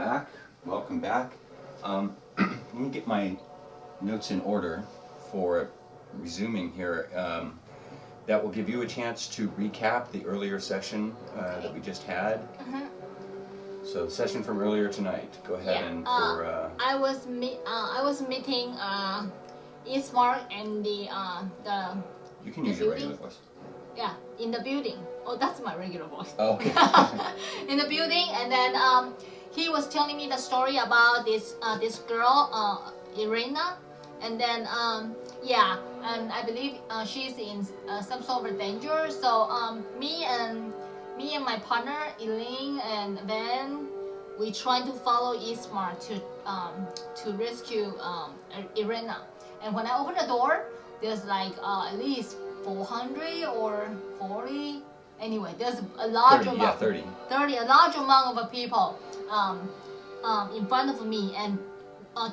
back. Welcome back. Let me get my notes in order for resuming here. That will give you a chance to recap the earlier session that we just had. So the session from earlier tonight. Go ahead and for. I was meeting Ismark and the. You can use your regular voice. Yeah, in the building. Oh, that's my regular voice. Oh, okay. In the building, and then he was telling me the story about this girl, Irina, and then yeah, and I believe she's in some sort of danger. So me and my partner Elaine and Ben, we trying to follow Ismar to rescue Irina. And when I open the door, there's like at least 400 or 40. Anyway, there's a large 30, amount. Yeah, 30. 30, a large amount of people in front of me, and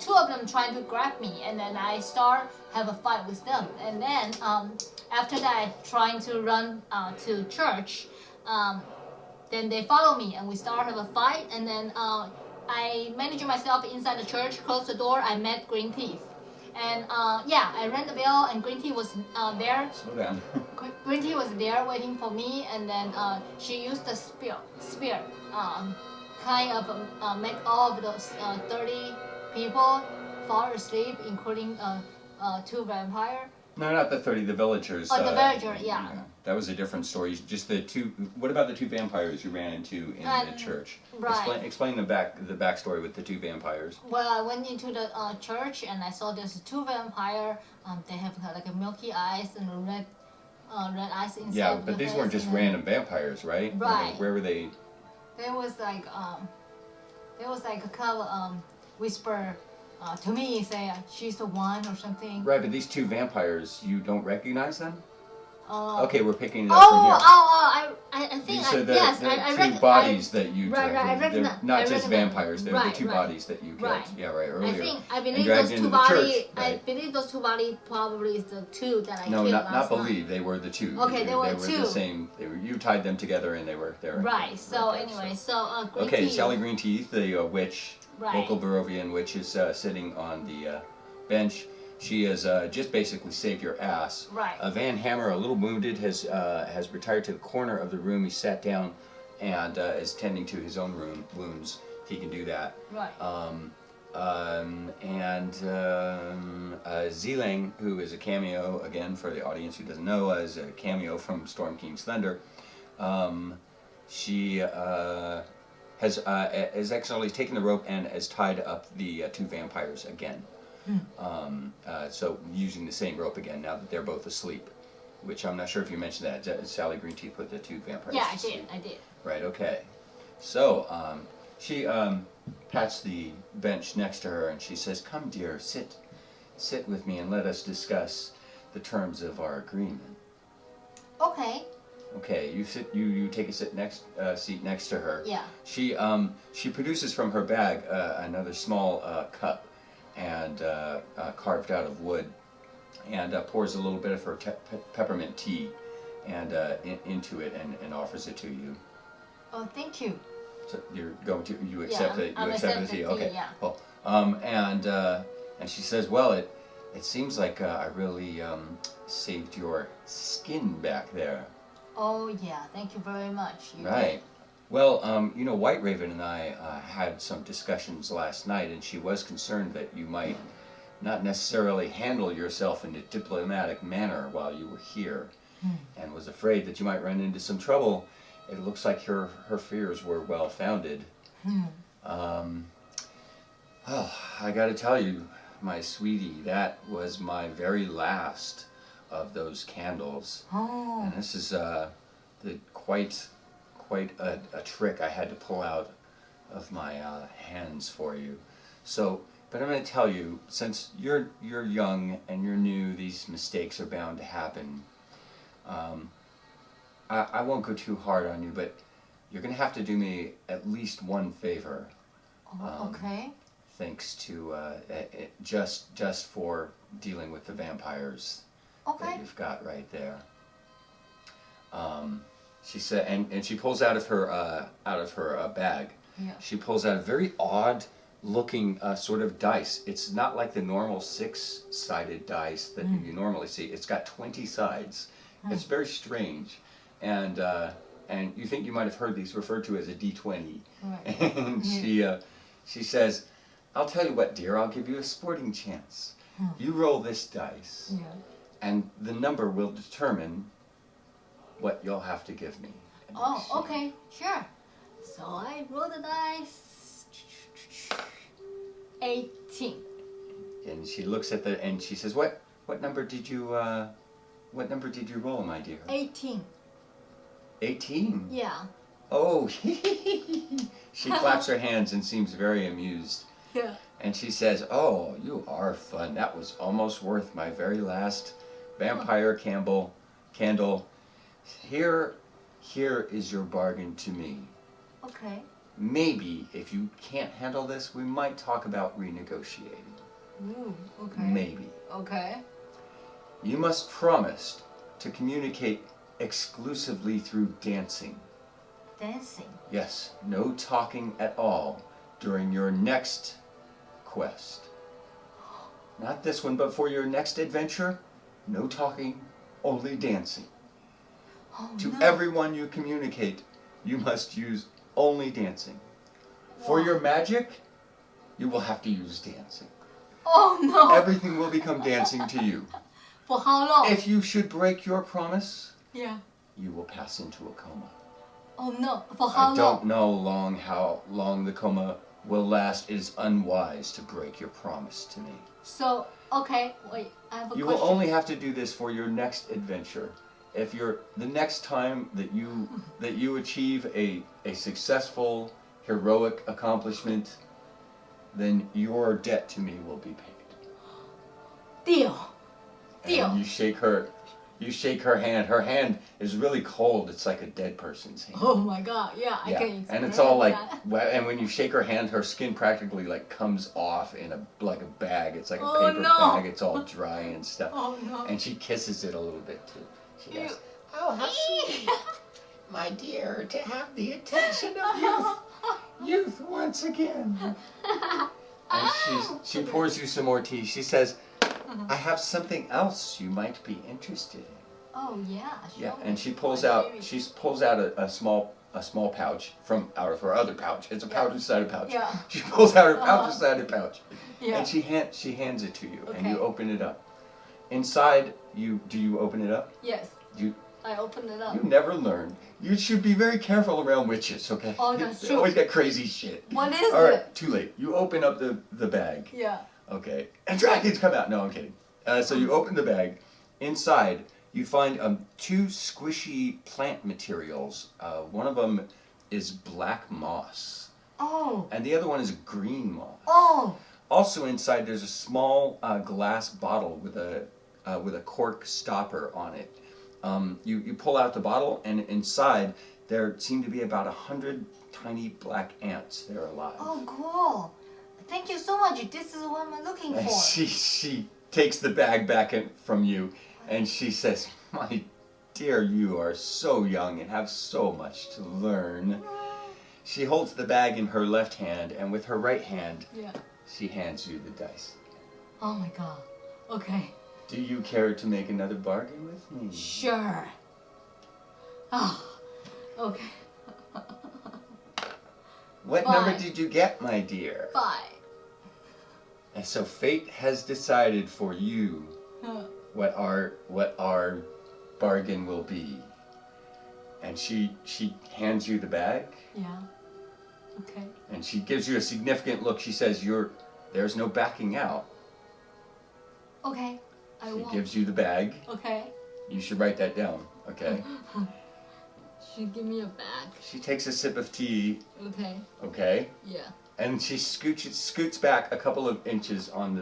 two of them trying to grab me, and then I start have a fight with them. And then after that, trying to run to church. Then they follow me, and we start have a fight. And then I manage myself inside the church, close the door. I met Greenteeth. And yeah, I rang the bell, and Greenteeth was there. Slow down. Greenteeth was there waiting for me, and then she used the spear, kind of make all of those 30 people fall asleep, including two vampires. No, not the 30, the villagers. Oh, the villager, yeah. That was a different story. Just the two. What about the two vampires you ran into in the church? Right. Explain the backstory with the two vampires. Well, I went into the church, and I saw there's two vampires. They have like a milky eyes and a red eyes inside. Yeah, but these weren't just random vampires, right? Right. Where were they? There was like a kind of whisper to me, say she's the one or something. Right, but these two vampires, you don't recognize them? Okay, we're picking it up from here. I think These are the, yes, the I two bodies that you right, they're not just vampires, they're the two bodies that you killed. Right. Yeah, right, earlier. I believe those two bodies. Right? I believe those two bodies probably is the two that I no, killed not last believe. night. They were the two. Okay, they were two. The same. You tied them together, and they were there. Right. So anyway, so Greenteeth. Okay, Sally Greenteeth, the witch, right. Local Barovian witch, is sitting on the bench. She has just basically saved your ass. Right. Van Hammer, a little wounded, has retired to the corner of the room. He sat down and is tending to his own wounds. He can do that. Right. Zeeling, who is a cameo, again, for the audience who doesn't know, is a cameo from Storm King's Thunder. She has actually taken the rope and has tied up the two vampires again. So using the same rope again now that they're both asleep, which I'm not sure if you mentioned that. Sally Greenteeth put the two vampires Yeah, to sleep. I did. Right, okay. So she pats the bench next to her and she says, "Come, dear, sit with me and let us discuss the terms of our agreement." Okay. Okay, you sit. You take a seat next to her. Yeah. She produces from her bag another small cup, and carved out of wood, and pours a little bit of her peppermint tea, and into it, and offers it to you. Oh, thank you. So you accept it. You accept the tea. Okay. Yeah. Well, and she says, "Well, it seems like I really saved your skin back there." Oh yeah, thank you very much. You Right. did. Well, White Raven and I had some discussions last night, and she was concerned that you might not necessarily handle yourself in a diplomatic manner while you were here, and was afraid that you might run into some trouble. It looks like her fears were well founded. Well, I got to tell you, my sweetie, that was my very last of those candles, and this is quite a trick I had to pull out of my hands for you. So, but I'm going to tell you, since you're young and you're new, these mistakes are bound to happen. I won't go too hard on you, but you're going to have to do me at least one favor. Okay. Thanks to just for dealing with the vampires that you've got right there. She said, and she pulls out of her bag Yeah. She pulls out a very odd looking sort of dice. It's not like the normal 6-sided dice that you normally see. It's got 20 sides. It's very strange. And you think you might have heard these referred to as a D20. Right. And she says, I'll tell you what, dear, I'll give you a sporting chance. You roll this dice, and the number will determine what you'll have to give me. And Oh, okay, sure. So I roll the dice. 18. And she looks at and she says, what number did you roll, my dear? 18. 18? Yeah. Oh, she claps her hands and seems very amused. Yeah. And she says, oh, you are fun. That was almost worth my very last vampire candle. Here is your bargain to me. Okay. Maybe if you can't handle this, we might talk about renegotiating. Ooh, okay. Maybe. Okay. You must promise to communicate exclusively through dancing. Dancing? Yes, no talking at all during your next quest. Not this one, but for your next adventure, no talking, only dancing. Oh, To no. everyone you communicate, you must use only dancing. For Wow. your magic, you will have to use dancing. Oh no! Everything will become dancing to you. For how long? If you should break your promise, Yeah. you will pass into a coma. Oh no! For how long? I don't know how long the coma will last. It is unwise to break your promise to me. So, okay, wait, I have a You question. will only have to do this for your next adventure. If the next time that you achieve a successful, heroic accomplishment, then your debt to me will be paid. Deal. Deal. And you shake her hand. Her hand is really cold. It's like a dead person's hand. Oh my god, yeah, I can explain And it's all like, that. and when you shake her hand, her skin practically like comes off in like a bag. It's like a Oh, paper no. bag. It's all dry and stuff. Oh no. And she kisses it a little bit too. She goes, Oh, how sweet, my dear, to have the attention of youth once again. And she pours you some more tea. She says, I have something else you might be interested in. Oh yeah, sure. Yeah, and she pulls out a small pouch from out of her other pouch. It's a pouch inside a pouch. Yeah. She pulls out her pouch inside a pouch. Yeah. And she hands it to you, and you Okay. open it up. Inside, do you open it up? Yes. I opened it up. You never learn. You should be very careful around witches, okay? Oh, that's They true. always got crazy shit. What is All right, it? too late. You open up the bag. Yeah. Okay. And dragons come out. No, I'm kidding. So you open the bag. Inside, you find 2 squishy plant materials. One of them is black moss, Oh. and the other one is green moss. Oh. Also inside, there's a small glass bottle with a cork stopper on it. You pull out the bottle, and inside there seem to be about 100 tiny black ants. They're alive. Oh, cool. Thank you so much. This is what I'm looking And for. she takes the bag back from you, and she says, my dear, you are so young and have so much to learn. She holds the bag in her left hand, and with her right hand, Yeah. she hands you the dice. Oh my god. Okay. Do you care to make another bargain with me? Sure. Oh. Okay. What Fine. number did you get, my dear? 5. And so fate has decided for you Huh. what our bargain will be. And she hands you the bag, Yeah. Okay. and she gives you a significant look. She says, there's no backing out. Okay. I She won't. gives you the bag. Okay. You should write that down, okay? She give me a bag. She takes a sip of tea, Okay. okay? Yeah. And she scoots back a couple of inches on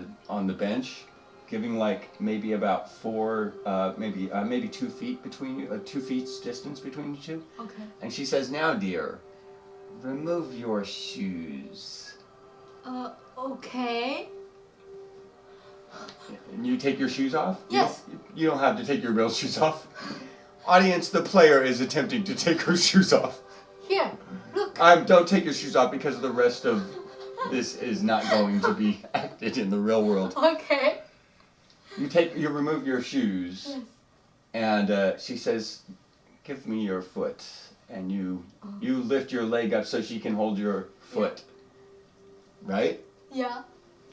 the bench, giving like maybe about 4, maybe 2 feet between you, 2 feet's distance between you two. Okay. And she says, "Now, dear, remove your shoes." Okay. And you take your shoes off? Yes. You don't have to take your real shoes off. Audience, the player is attempting to take her shoes off. Here. Look. Don't take your shoes off because the rest of this is not going to be acted in the real world. Okay. You remove your shoes, Yes. and she says, "Give me your foot," and you lift your leg up so she can hold your foot. Right? Yeah.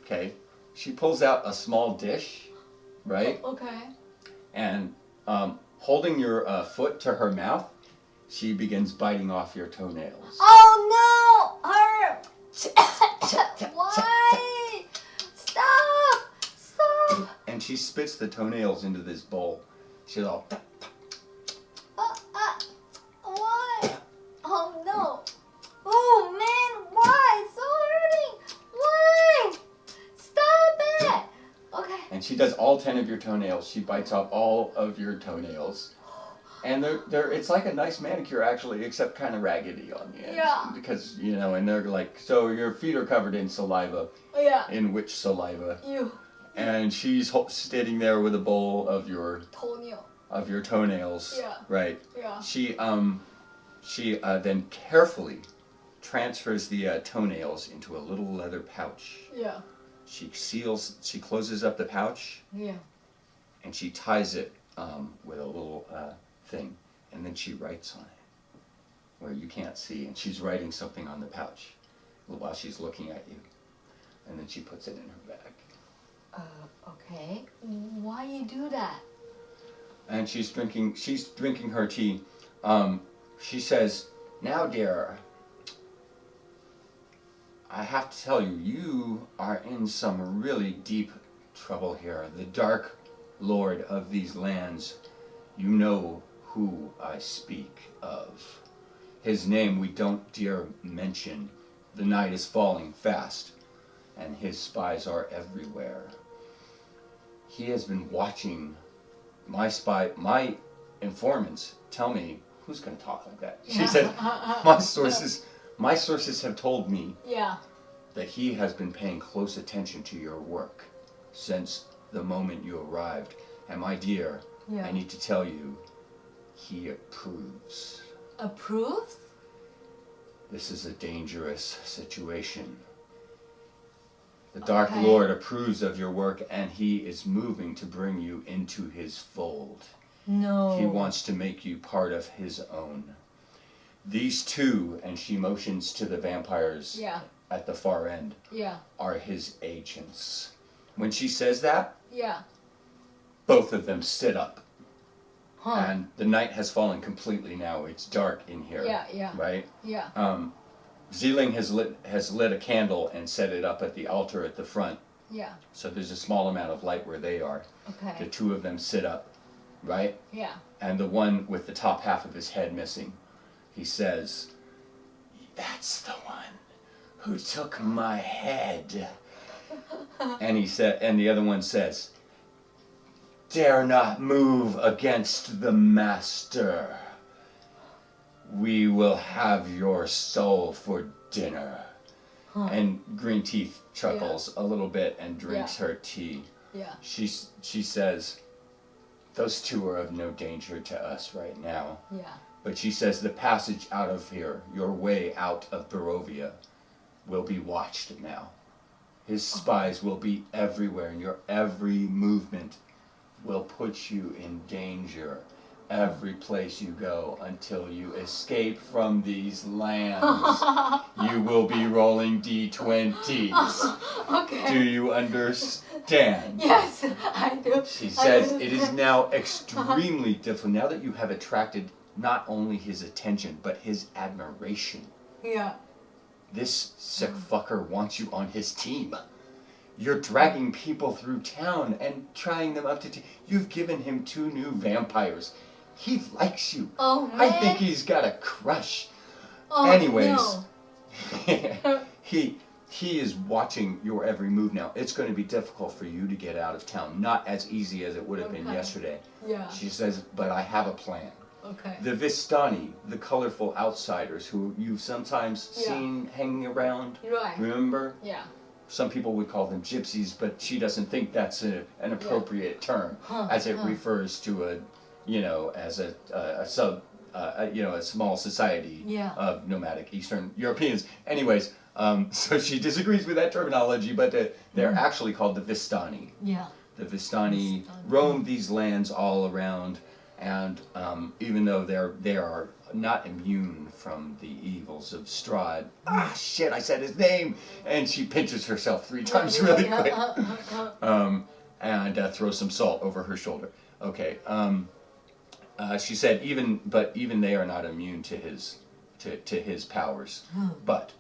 Okay. She pulls out a small dish, right? Okay. And holding your foot to her mouth, she begins biting off your toenails. Oh no! Her. Why? Stop! Stop! And she spits the toenails into this bowl. She's all. Why? Oh no! Oh man! Why? It's so hurting! Why? Stop it! Okay. And she does all 10 of your toenails. She bites off all of your toenails. And it's like a nice manicure actually, except kind of raggedy on the ends. Yeah. Because, and they're like, so your feet are covered in saliva. Yeah. In which saliva? You. And she's sitting there with a bowl of your toenails. Yeah. Right. Yeah. She then carefully transfers the toenails into a little leather pouch. Yeah. She closes up the pouch. Yeah. And she ties it with a little thing, and then she writes on it where you can't see, and she's writing something on the pouch while she's looking at you, and then she puts it in her bag. Okay. Why you do that? And she's drinking her tea. She says, "Now, dear, I have to tell you, you are in some really deep trouble here. The Dark Lord of these lands, you know who I speak of. His name we don't dare mention. The night is falling fast, and his spies are everywhere. He has been watching my informants tell me," who's going to talk like that? She said, my sources have told me that he has been paying close attention to your work since the moment you arrived. And my dear, I need to tell you, he approves. Approves? This is a dangerous situation. The Dark Lord approves of your work, and he is moving to bring you into his fold. No. He wants to make you part of his own. These two, and she motions to the vampires at the far end, are his agents. When she says that, both of them sit up. And the night has fallen completely now. It's dark in here. Right? Zeeling has lit a candle and set it up at the altar at the front. So there's a small amount of light where they are. The two of them sit up, right? And the one with the top half of his head missing, he says, "That's the one who took my head." And the other one says, "Dare not move against the master. We will have your soul for dinner." And Greenteeth chuckles a little bit and drinks her tea. She says, "Those two are of no danger to us right now." But she says the passage out of here, your way out of Barovia, will be watched now. His spies will be everywhere, and your every movement will put you in danger every place you go until you escape from these lands. You will be rolling D20s. Do you understand? Yes, I do. She says it is now extremely difficult, now that you have attracted not only his attention, but his admiration. This sick fucker wants you on his team. You're dragging people through town and trying them up to You've given him 2 new vampires. He likes you. Oh, man. I think he's got a crush. Oh, Anyways, no. he is watching your every move now. It's going to be difficult for you to get out of town. Not as easy as it would have been yesterday. She says, but I have a plan. The Vistani, the colorful outsiders who you've sometimes seen hanging around. Remember? Some people would call them gypsies, but she doesn't think that's an appropriate term, as it refers to as a a small society Yeah. of nomadic Eastern Europeans. Anyways, so she disagrees with that terminology, but they're actually called the Vistani. Yeah. The Vistani roam these lands all around, and even though they are not immune from the evils of Strahd. Ah, shit! I said his name, and she pinches herself 3 times really quick, and throws some salt over her shoulder. Okay. She said even they are not immune to his powers. But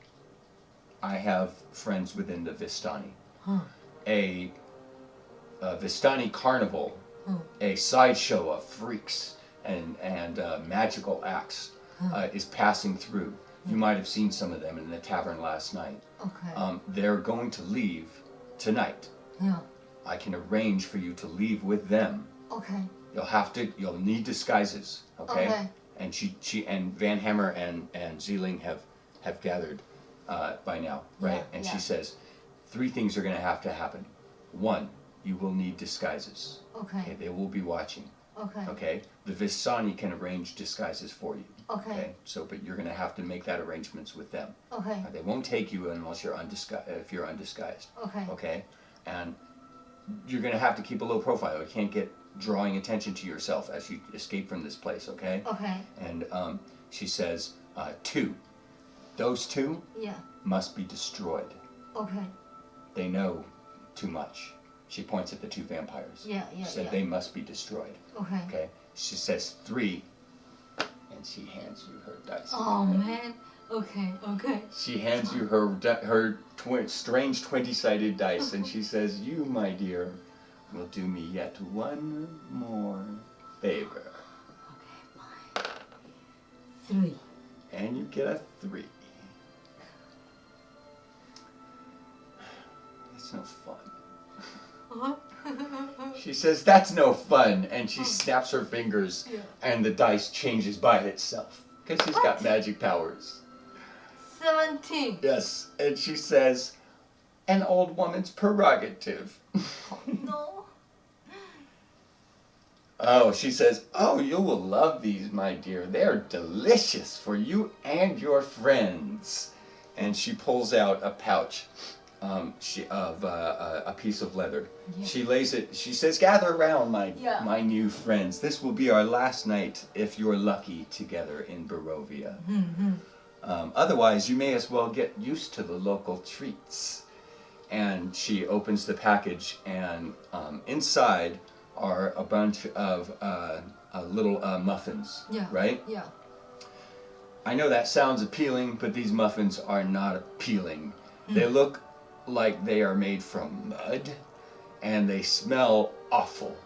I have friends within the Vistani. A Vistani carnival, a sideshow of freaks and magical acts is passing through. You might have seen some of them in the tavern last night. Okay. They're going to leave tonight. Yeah. I can arrange for you to leave with them. Okay. You'll need disguises, okay? Okay. And she and Van Hammer and Zeeling have gathered by now, right? Yeah, and yeah. she says 3 things are going to have to happen. 1, you will need disguises. Okay. They will be watching. Okay. Okay. The Vistani can arrange disguises for you. Okay. So, but you're going to have to make that arrangements with them. Okay. They won't take you unless you're if you're undisguised. Okay. Okay. And you're going to have to keep a low profile. You can't get drawing attention to yourself as you escape from this place. Okay. Okay. And she says 2. Those 2 Yeah. must be destroyed. Okay. They know too much. She points at the 2 vampires. Yeah. She said they must be destroyed. Okay. Okay. She says 3, and she hands you her dice. Oh man. Okay. Okay. She hands you her strange 20-sided dice, and she says, "You, my dear, will do me yet one more favor." Okay. Fine. 3. And you get a 3. That's no fun. She says, "That's no fun," and she snaps her fingers, and the dice changes by itself because she's got magic powers. 17. Yes, and she says, "An old woman's prerogative." No. Oh, she says, "Oh, you will love these, my dear. They're delicious for you and your friends." And she pulls out a pouch of a piece of leather. Yeah. She lays it. She says, "Gather around, Yeah. my new friends. This will be our last night, if you're lucky, together in Barovia. Otherwise, you may as well get used to the local treats." And she opens the package, and inside are a bunch of little muffins. Yeah. Right? Yeah. I know that sounds appealing, but these muffins are not appealing. They look like they are made from mud, and they smell awful.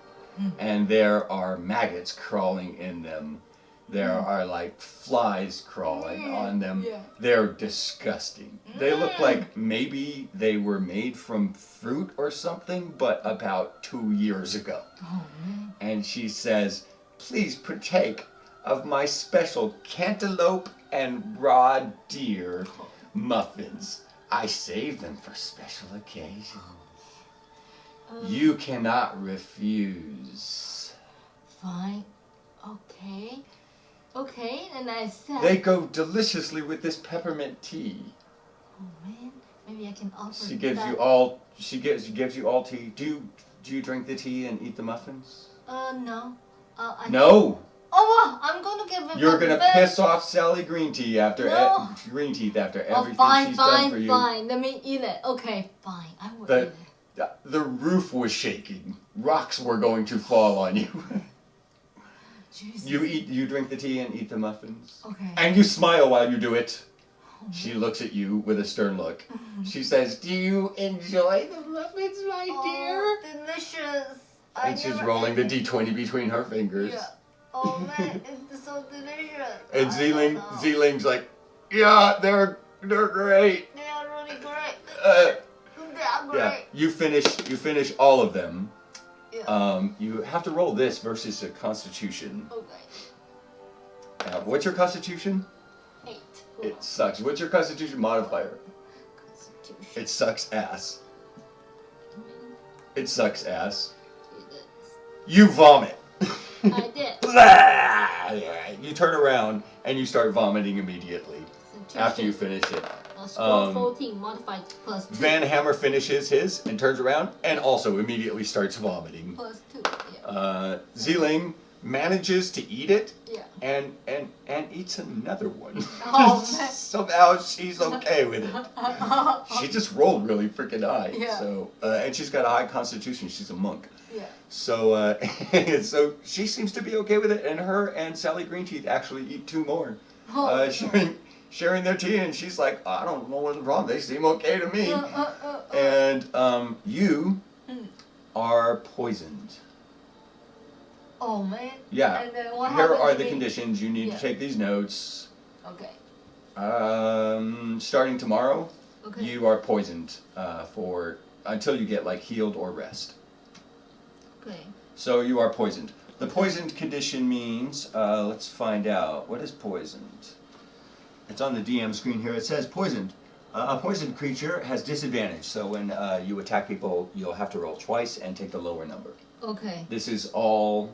And there are maggots crawling in them. There are like flies crawling on them. Yeah. They're disgusting. They look like maybe they were made from fruit or something, but about 2 years ago. Oh man. And she says, "Please partake of my special cantaloupe and raw deer muffins. I save them for special occasions. You cannot refuse." Fine. Okay. Okay, and I said. They go deliciously with this peppermint tea. Oh man, maybe I can offer. She gives that. you all. She gives you all tea. Do you drink the tea and eat the muffins? No. No. Oh, I'm gonna give it. You're gonna piss off Sally Greenteeth after No. Greenteeth after Oh, everything fine, she's fine, done for you. fine. Let me eat it. Okay, fine. I will The- eat it. The roof was shaking. Rocks were going to fall on you. Jesus. You drink the tea and eat the muffins. Okay. And you smile while you do it. She looks at you with a stern look. She says, "Do you enjoy the muffins, my dear?" Oh, delicious. And she's rolling the D20 between her fingers. Yeah. Oh man, it's so delicious. And I don't know. Zeeling's like, "Yeah, they're great." They are really great. Uh, They are great. Yeah, you finish all of them. Yeah. You have to roll this versus a Constitution. Okay. What's your Constitution? 8. It sucks. What's your Constitution modifier? Constitution. It sucks ass. It sucks ass. It is. You vomit. I did. Blah! You turn around and you start vomiting immediately after you finish it. Score 14 modified plus 2. Van Hammer finishes his and turns around and also immediately starts vomiting. Plus 2, yeah. Zeeling manages to eat it Yeah. and eats another one. Oh, man. Somehow she's okay with it. She just rolled really freaking high. Yeah. So and she's got a high constitution. She's a monk. Yeah. So so she seems to be okay with it, and her and Sally Greenteeth actually eat 2 more. Sharing their tea, and she's like, I don't know what's wrong. They seem okay to me. And you are poisoned. Oh man. Yeah. And then what Here happened are to the me? conditions. You need Yeah. to take these notes. Okay. Starting tomorrow, Okay. you are poisoned for until you get like healed or rest. Okay. So you are poisoned. The poisoned condition means, let's find out. What is poisoned? It's on the DM screen here. It says poisoned. A poisoned creature has disadvantage. So when you attack people, you'll have to roll twice and take the lower number. Okay. This is all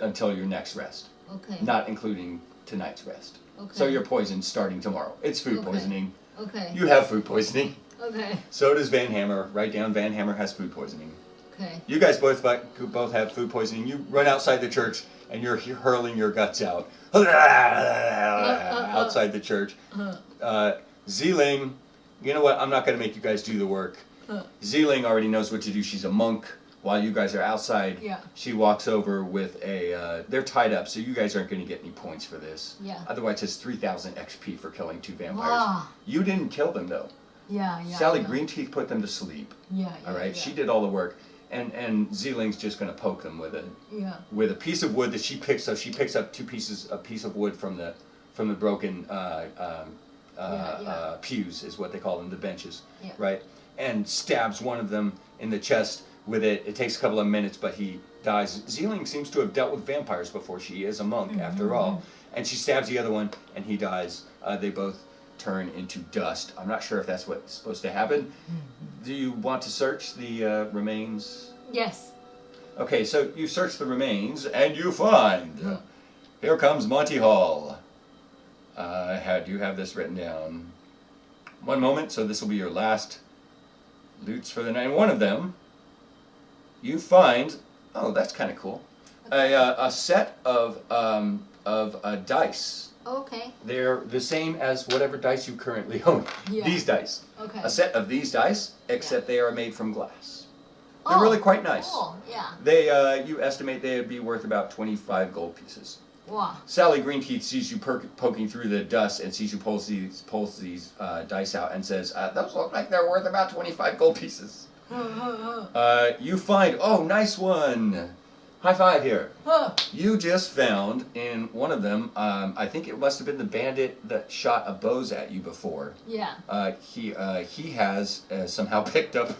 until your next rest, Okay. not including tonight's rest. Okay. So you're poisoned starting tomorrow. It's food Okay. poisoning. Okay. You have food poisoning. Okay. So does Van Hammer. Write down Van Hammer has food poisoning. Okay. You guys both have food poisoning. You run outside the church and you're hurling your guts out outside the church. Zeeling, you know what? I'm not going to make you guys do the work. Zeeling already knows what to do. She's a monk. While you guys are outside, Yeah. she walks over with a. They're tied up, so you guys aren't going to get any points for this. Yeah. Otherwise, it's 3,000 XP for killing 2 vampires. Wow. You didn't kill them though. Yeah. Yeah. Sally yeah. Greenteeth put them to sleep. Yeah. All right, Yeah. she did all the work, and Zeeling's just going to poke them with a piece of wood that she picks. So she picks up a piece of wood from the broken pews is what they call them, the benches, Yeah. right? And stabs one of them in the chest with it. It takes a couple of minutes, but he dies. Zeeling seems to have dealt with vampires before. She is a monk after all, and she stabs the other one, and he dies. They both turn into dust. I'm not sure if that's what's supposed to happen. Do you want to search the remains? Yes. Okay, so you search the remains, and you find... Here comes Monty Hall. You have this written down. One moment, so this will be your last loots for the night. And one of them, you find... Oh, that's kind of cool. A set of dice. Okay. They're the same as whatever dice you currently own. Yeah. These dice. Okay. A set of these dice, except they are made from glass. They're really quite nice. Oh, yeah. They, you estimate they'd be worth about 25 gold pieces. Wow. Sally Greenteeth sees you poking through the dust and sees you pulls these dice out and says, "Those look like they're worth about 25 gold pieces." You find, oh, nice one. High five here. You just found in one of them, I think it must have been the bandit that shot a bows at you before. Yeah. He has somehow picked up,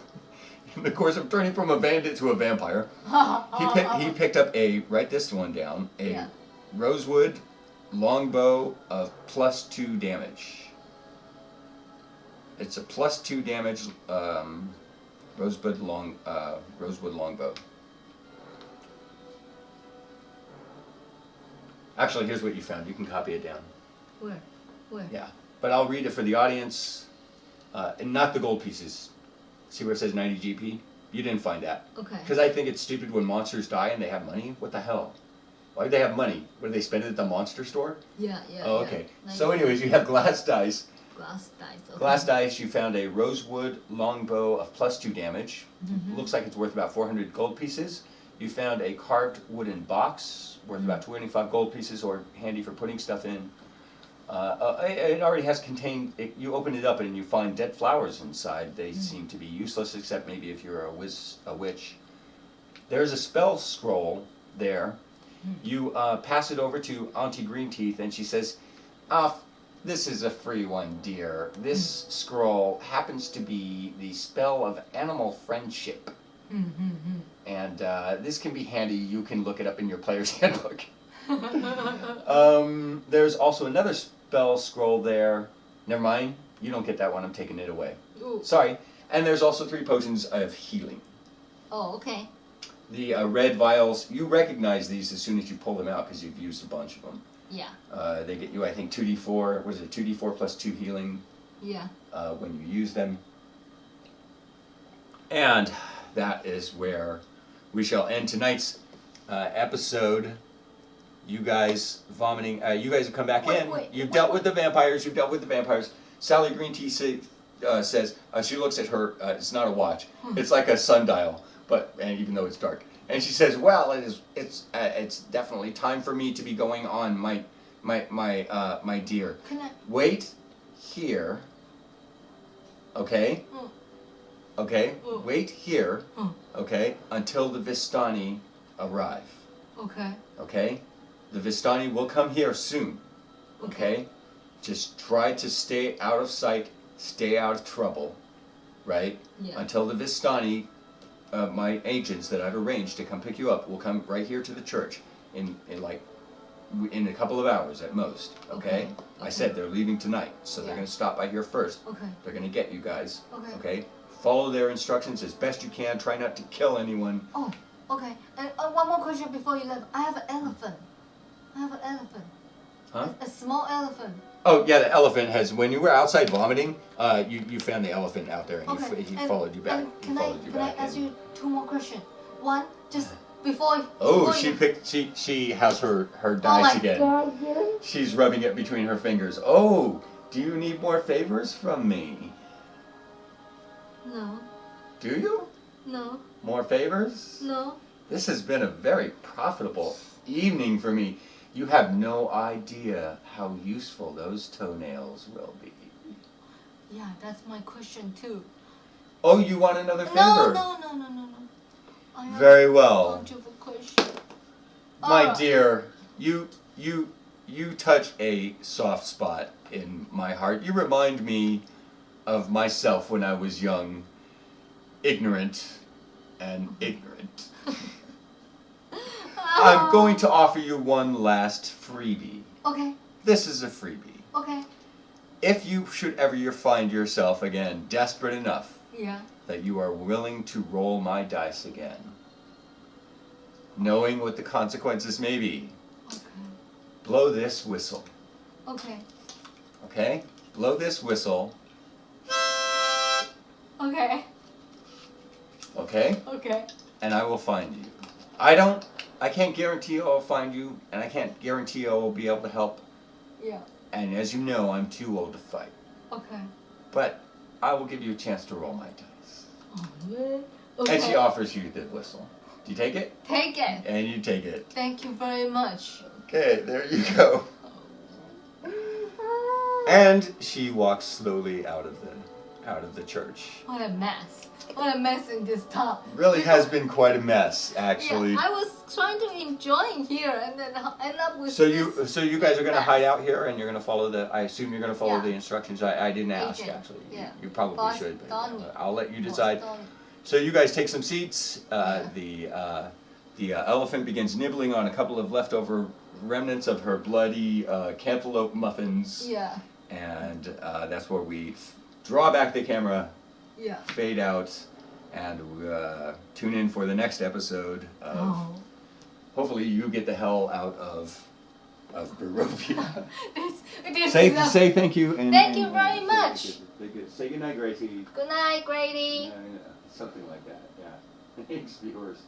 in the course of turning from a bandit to a vampire, he picked up write this one down, rosewood longbow of +2 damage. It's a +2 damage rosewood longbow. Actually, here's what you found. You can copy it down. Where? Yeah, but I'll read it for the audience. And not the gold pieces. See where it says 90 GP? You didn't find that. Okay. Because I think it's stupid when monsters die and they have money. What the hell? Why do they have money? What, do they spend it at the monster store? Yeah. Oh, okay. So anyways, you have glass dice. Glass dice. Okay. Glass dice, you found a rosewood longbow of +2 damage. Looks like it's worth about 400 gold pieces. You found a carved wooden box worth about 25 gold pieces, or handy for putting stuff in. It already has contained, you open it up and you find dead flowers inside. They seem to be useless, except maybe if you're a witch. There's a spell scroll there. You pass it over to Auntie Greenteeth, and she says, "This is a free one, dear. This scroll happens to be the spell of animal friendship. And this can be handy. You can look it up in your player's handbook." There's also another spell scroll there. Never mind. You don't get that one. I'm taking it away. Ooh. Sorry. And there's also 3 potions of healing. Oh, okay. the red vials, you recognize these as soon as you pull them out because you've used a bunch of them. Yeah. They get you, I think, 2d4. What is it? 2d4 plus 2 healing. Yeah. When you use them. And that is where we shall end tonight's episode. You guys vomiting. You guys have come back in. You've dealt with the vampires. You've dealt with the vampires. Sally Greenteeth says she looks at her. It's not a watch. It's like a sundial. And even though it's dark, and she says, "Well, it's definitely time for me to be going on, my dear. Wait here. Okay. Okay. Wait here. Okay. Until the Vistani arrive. Okay. Okay. The Vistani will come here soon. Okay. Just try to stay out of sight. Stay out of trouble. Right. Yeah. Until the Vistani, my agents that I've arranged to come pick you up, will come right here to the church in a couple of hours at most. Okay. I said they're leaving tonight, so they're going to stop by here first. Okay. They're going to get you guys. Okay. Okay. Follow their instructions as best you can. Try not to kill anyone. Oh, okay. And one more question before you leave. I have an elephant. Huh? A small elephant. Oh yeah, the elephant has. When you were outside vomiting, you found the elephant out there, and he followed you back. And can I ask you 2 more questions? One, just before. Oh, she has her dice again. God. She's rubbing it between her fingers. Oh, do you need more favors from me? No. Do you? No. More favors? No. This has been a very profitable evening for me. You have no idea how useful those toenails will be. Yeah, that's my question too. Oh, you want another favor? No. I have Very a well. bunch of questions. My dear, you touch a soft spot in my heart. You remind me of myself when I was young, ignorant and ignorant. I'm going to offer you one last freebie. Okay. This is a freebie. Okay. If you should ever find yourself again desperate enough that you are willing to roll my dice again, knowing what the consequences may be, blow this whistle. Okay. Okay? Blow this whistle. Okay. Okay? Okay. And I will find you. I can't guarantee I'll find you, and I can't guarantee I will be able to help. Yeah. And as you know, I'm too old to fight. Okay. But I will give you a chance to roll my dice. Oh, man. Okay. And she offers you the whistle. Do you take it? Take it. And you take it. Thank you very much. Okay, there you go. And she walks slowly out of the church. What a mess. What a mess in this top. Really has been quite a mess, actually. Yeah, I was trying to enjoy here and then end up with So you guys are going to hide out here and you're going to follow I assume you're going to follow Yeah. the instructions. I didn't ask, Agent. actually. Yeah. You probably Boss should, but Donnie. I'll let you Boss decide. Donnie. So you guys take some seats. The elephant begins nibbling on a couple of leftover remnants of her bloody cantaloupe muffins. Yeah. And that's where we draw back the camera, Yeah. fade out, and tune in for the next episode of hopefully you get the hell out of Barovia. Say thank you. Thank you very much. Say good night, Gracie. Good night, Grady. Something like that, yeah. Thanks, viewers.